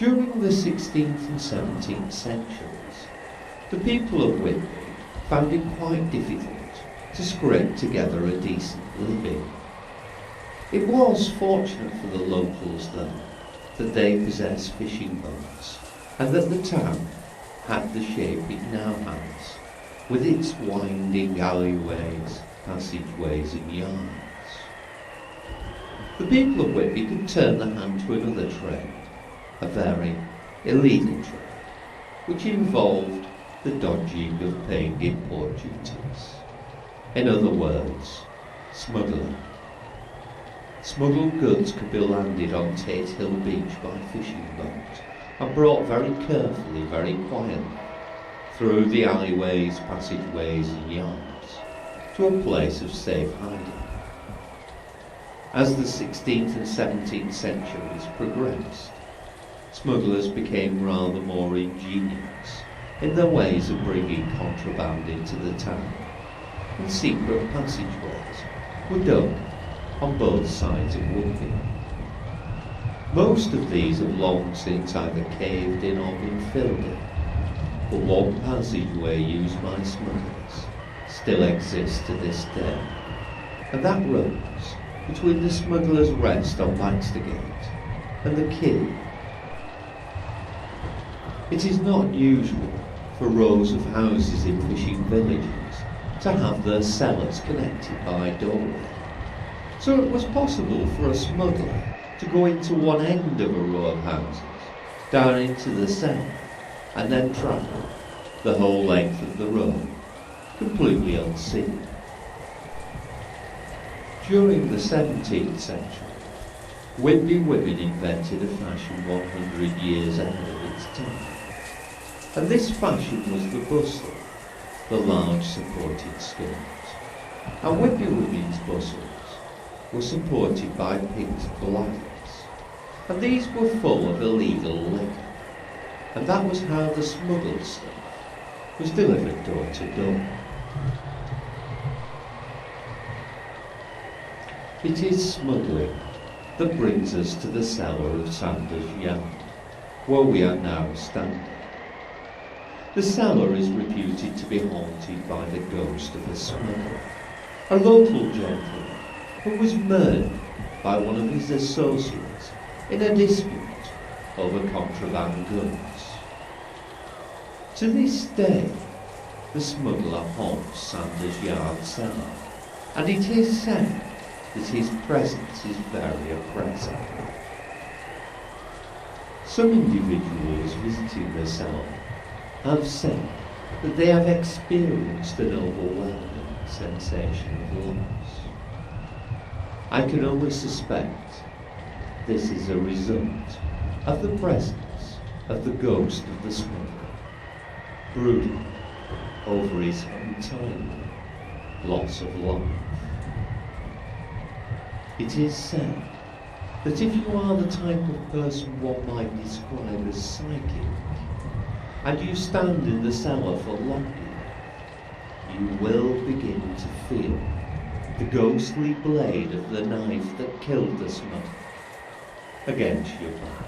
During the 16th and 17th centuries, the people of Whitby found it quite difficult to scrape together a decent living. It was fortunate for the locals, though, that they possessed fishing boats, and that the town had the shape it now has, with its winding alleyways, passageways and yards. The people of Whitby could turn their hand to another trade, a very illegal trade, which involved the dodging of paying import duties. In other words, smuggling. Smuggled goods could be landed on Tate Hill Beach by fishing boat and brought very carefully, very quietly, through the alleyways, passageways and yards to a place of safe hiding. As the 16th and 17th centuries progressed, smugglers became rather more ingenious in their ways of bringing contraband into the town, and secret passageways were dug on both sides of Whitby. Most of these have long since either caved in or been filled in, but one passageway used by smugglers still exists to this day, and that runs between the Smugglers' Rest on Baxter Gate and the quay. It is not usual for rows of houses in fishing villages to have their cellars connected by a doorway, so it was possible for a smuggler to go into one end of a row of houses, down into the cellar, and then travel the whole length of the road, completely unseen. During the 17th century, Whitby women invented a fashion 100 years ahead of its time, and this fashion was the bustle, the large supported skirt. And Whitby women's bustles were supported by pigs' bladders, and these were full of illegal liquor, and that was how the smuggled stuff was delivered door to door. It is smuggling that brings us to the cellar of Sanders Yard, where we are now standing. The cellar is reputed to be haunted by the ghost of a smuggler, a local gentleman who was murdered by one of his associates in a dispute over contraband goods. To this day, the smuggler haunts Sanders Yard cellar, and it is said that his presence is very oppressive. Some individuals visiting the cellar have said that they have experienced an overwhelming sensation of loss. I can only suspect this is a result of the presence of the ghost of the smuggler, brooding over his untimely loss of life. It is said that if you are the type of person one might describe as psychic, and you stand in the cellar for long enough, you will begin to feel the ghostly blade of the knife that killed the smuggler against your back.